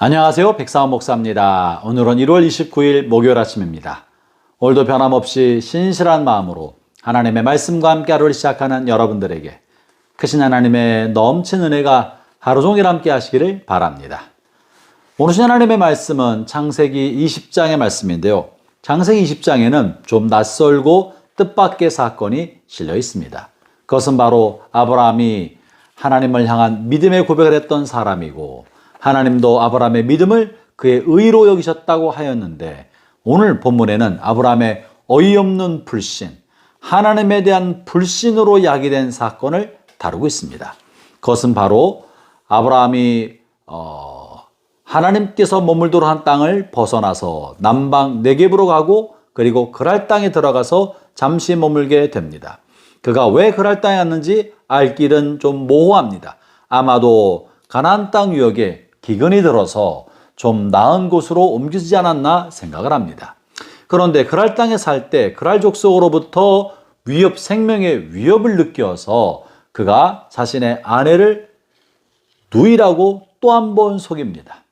안녕하세요. 백상원 목사입니다. 오늘은 1월 29일 목요일 아침입니다. 오늘도 변함없이 신실한 마음으로 하나님의 말씀과 함께 하루를 시작하는 여러분들에게 크신 하나님의 넘치는 은혜가 하루 종일 함께 하시기를 바랍니다. 오늘 하나님의 말씀은 창세기 20장의 말씀인데요. 창세기 20장에는 좀 낯설고 뜻밖의 사건이 실려 있습니다. 그것은 바로 아브라함이 하나님을 향한 믿음의 고백을 했던 사람이고, 하나님도 아브라함의 믿음을 그의 의로 여기셨다고 하였는데, 오늘 본문에는 아브라함의 어이없는 불신, 하나님에 대한 불신으로 야기된 사건을 다루고 있습니다. 그것은 바로 아브라함이 하나님께서 머물도록 한 땅을 벗어나서 남방 네겝으로 가고, 그리고 그랄 땅에 들어가서 잠시 머물게 됩니다. 그가 왜 그랄 땅에 갔는지 알 길은 좀 모호합니다. 아마도 가나안 땅 유역에 기근이 들어서 좀 나은 곳으로 옮기지 않았나 생각을 합니다. 그런데 그랄 땅에 살 때 그랄 족속으로부터 생명의 위협을 느껴서 그가 자신의 아내를 누이라고 또 한 번 속입니다.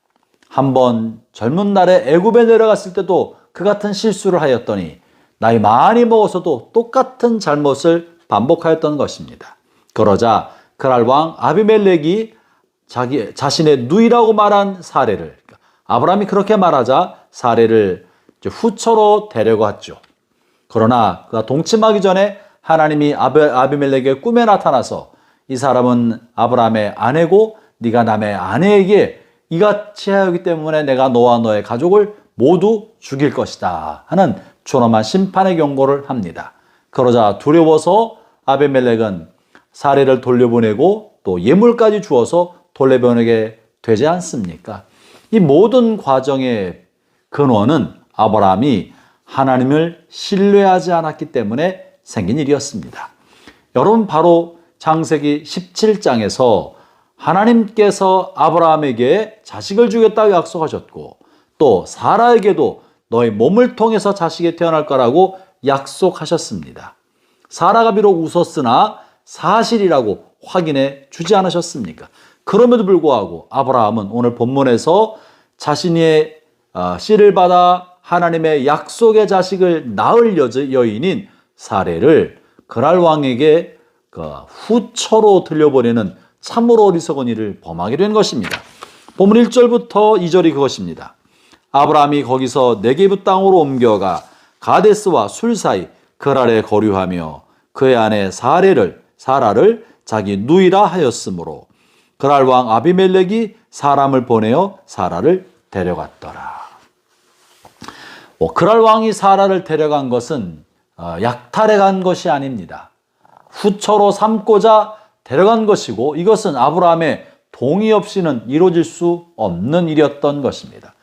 한번 젊은 날에 애굽에 내려갔을 때도 그 같은 실수를 하였더니 나이 많이 먹어서도 똑같은 잘못을 반복하였던 것입니다. 그러자 그랄 왕 아비멜렉이 자신의 누이라고 말한 사례를, 아브라함이 그렇게 말하자 사례를 후처로 데려갔죠. 그러나 그가 동침하기 전에 하나님이 아비멜렉의 꿈에 나타나서 이 사람은 아브라함의 아내고 네가 남의 아내에게 이같이 하였기 때문에 내가 너와 너의 가족을 모두 죽일 것이다 하는 존엄한 심판의 경고를 합니다. 그러자 두려워서 아비멜렉은 사례를 돌려보내고 또 예물까지 주어서 돌려보내게 되지 않습니까? 이 모든 과정의 근원은 아브라함이 하나님을 신뢰하지 않았기 때문에 생긴 일이었습니다. 여러분, 바로 창세기 17장에서 하나님께서 아브라함에게 자식을 주겠다고 약속하셨고, 또 사라에게도 너의 몸을 통해서 자식이 태어날 거라고 약속하셨습니다. 사라가 비록 웃었으나 사실이라고 확인해 주지 않으셨습니까? 그럼에도 불구하고 아브라함은 오늘 본문에서 자신의 씨를 받아 하나님의 약속의 자식을 낳을 여인인 사례를 그랄 왕에게 후처로 들려보내는 참으로 어리석은 일을 범하게 된 것입니다. 본문 1절부터 2절이 그것입니다. 아브라함이 거기서 네겝 땅으로 옮겨가 가데스와 술 사이 그랄에 거류하며 그의 아내 사라를 자기 누이라 하였으므로 그랄 왕 아비멜렉이 사람을 보내어 사라를 데려갔더라. 그랄 왕이 사라를 데려간 것은 약탈해 간 것이 아닙니다. 후처로 삼고자 데려간 것이고, 이것은 아브라함의 동의 없이는 이루어질 수 없는 일이었던 것입니다.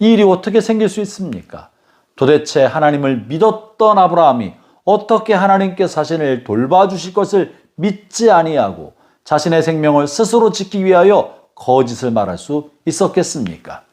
이 일이 어떻게 생길 수 있습니까? 도대체 하나님을 믿었던 아브라함이 어떻게 하나님께서 자신을 돌봐주실 것을 믿지 아니하고 자신의 생명을 스스로 지키기 위하여 거짓을 말할 수 있었겠습니까?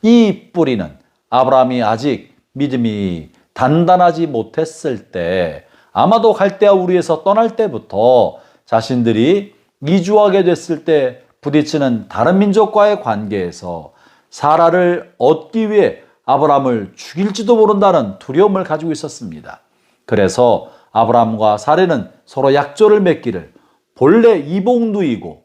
이 뿌리는 아브라함이 아직 믿음이 단단하지 못했을 때, 아마도 갈대아 우르에서 떠날 때부터 자신들이 이주하게 됐을 때 부딪히는 다른 민족과의 관계에서 사라를 얻기 위해 아브라함을 죽일지도 모른다는 두려움을 가지고 있었습니다. 그래서 아브라함과 사라는 서로 약조를 맺기를, 본래 이복누이고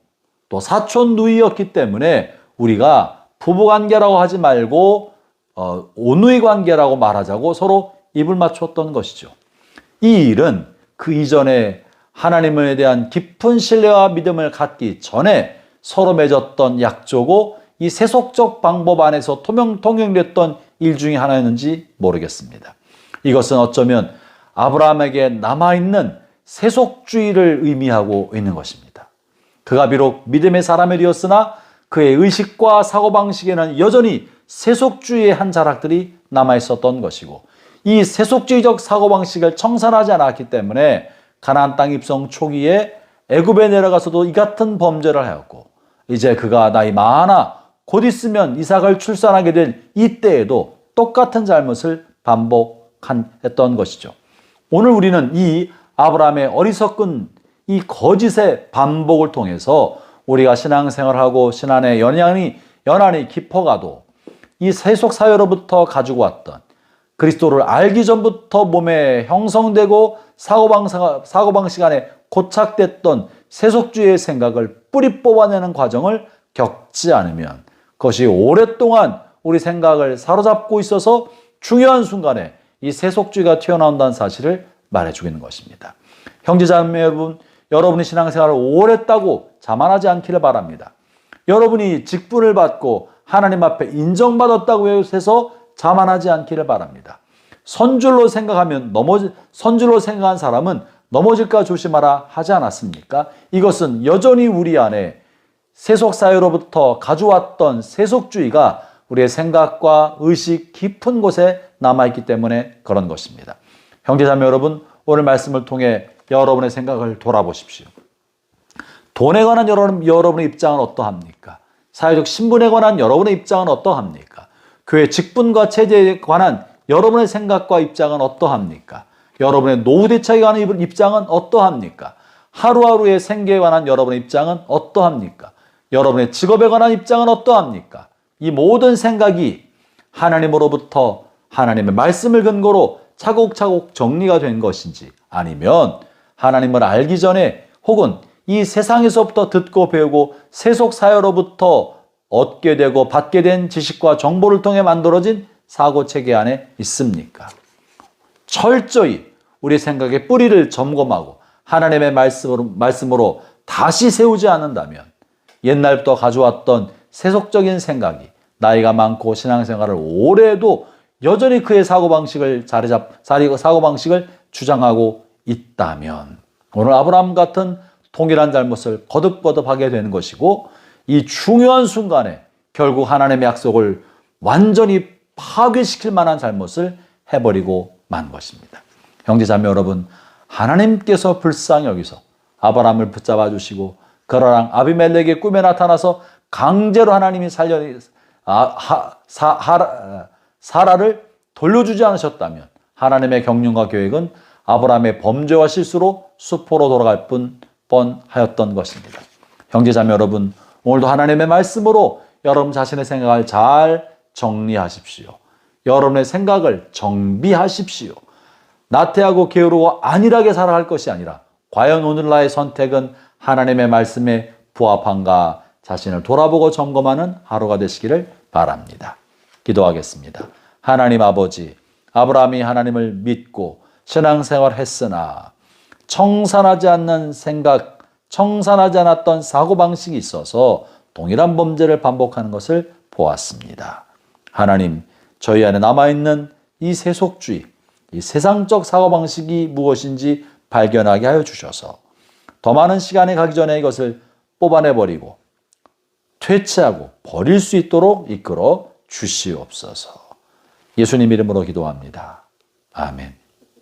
또 사촌누이였기 때문에 우리가 부부관계라고 하지 말고 오누이관계라고 말하자고 서로 입을 맞췄던 것이죠. 이 일은 그 이전에 하나님에 대한 깊은 신뢰와 믿음을 갖기 전에 서로 맺었던 약조고, 이 세속적 방법 안에서 통용됐던 일 중에 하나였는지 모르겠습니다. 이것은 어쩌면 아브라함에게 남아있는 세속주의를 의미하고 있는 것입니다. 그가 비록 믿음의 사람이 되었으나 그의 의식과 사고방식에는 여전히 세속주의의 한 자락들이 남아있었던 것이고, 이 세속주의적 사고방식을 청산하지 않았기 때문에 가나안 땅 입성 초기에 애굽에 내려가서도 이 같은 범죄를 하였고, 이제 그가 나이 많아 곧 있으면 이삭을 출산하게 될 이때에도 똑같은 잘못을 반복했던 것이죠. 오늘 우리는 이 아브라함의 어리석은 이 거짓의 반복을 통해서 우리가 신앙생활하고 신앙의 연한이 깊어가도 이 세속 사회로부터 가지고 왔던 그리스도를 알기 전부터 몸에 형성되고 사고방식 안에 고착됐던 세속주의의 생각을 뿌리 뽑아내는 과정을 겪지 않으면 그것이 오랫동안 우리 생각을 사로잡고 있어서 중요한 순간에 이 세속주의가 튀어나온다는 사실을 말해주고 있는 것입니다. 형제자매 여러분, 여러분이 신앙생활을 오래 했다고 자만하지 않기를 바랍니다. 여러분이 직분을 받고 하나님 앞에 인정받았다고 해서 자만하지 않기를 바랍니다. 선줄로 생각한 사람은 넘어질까 조심하라 하지 않았습니까? 이것은 여전히 우리 안에 세속사회로부터 가져왔던 세속주의가 우리의 생각과 의식 깊은 곳에 남아있기 때문에 그런 것입니다. 형제자매 여러분, 오늘 말씀을 통해 여러분의 생각을 돌아보십시오. 돈에 관한 여러분의 입장은 어떠합니까? 사회적 신분에 관한 여러분의 입장은 어떠합니까? 교회 직분과 체제에 관한 여러분의 생각과 입장은 어떠합니까? 여러분의 노후 대책에 관한 입장은 어떠합니까? 하루하루의 생계에 관한 여러분의 입장은 어떠합니까? 여러분의 직업에 관한 입장은 어떠합니까? 이 모든 생각이 하나님으로부터 하나님의 말씀을 근거로 차곡차곡 정리가 된 것인지, 아니면 하나님을 알기 전에 혹은 이 세상에서부터 듣고 배우고 세속 사회로부터 얻게 되고 받게 된 지식과 정보를 통해 만들어진 사고체계 안에 있습니까? 철저히 우리 생각의 뿌리를 점검하고 하나님의 말씀으로 다시 세우지 않는다면 옛날부터 가져왔던 세속적인 생각이 나이가 많고 신앙생활을 오래 해도 여전히 그의 사고방식을 주장하고 있다면 오늘 아브라함 같은 동일한 잘못을 거듭거듭하게 되는 것이고, 이 중요한 순간에 결국 하나님의 약속을 완전히 파괴시킬 만한 잘못을 해버리고 만 것입니다. 형제자매 여러분, 하나님께서 불쌍히 여기서 아브라함을 붙잡아 주시고 그러랑 아비멜렉의 꿈에 나타나서 강제로 하나님이 사라를 돌려주지 않으셨다면 하나님의 경륜과 계획은 아브라함의 범죄와 실수로 수포로 돌아갈 뻔하였던 것입니다. 형제자매 여러분, 오늘도 하나님의 말씀으로 여러분 자신의 생각을 잘 정리하십시오. 여러분의 생각을 정비하십시오. 나태하고 게으르고 안일하게 살아갈 것이 아니라 과연 오늘 나의 선택은 하나님의 말씀에 부합한가 자신을 돌아보고 점검하는 하루가 되시기를 바랍니다. 기도하겠습니다. 하나님 아버지, 아브라함이 하나님을 믿고 신앙생활을 했으나 청산하지 않는 생각, 청산하지 않았던 사고방식이 있어서 동일한 범죄를 반복하는 것을 보았습니다. 하나님, 저희 안에 남아있는 이 세속주의, 이 세상적 사고방식이 무엇인지 발견하게 하여 주셔서 더 많은 시간이 가기 전에 이것을 뽑아내버리고 퇴치하고 버릴 수 있도록 이끌어 주시옵소서. 예수님 이름으로 기도합니다. 아멘.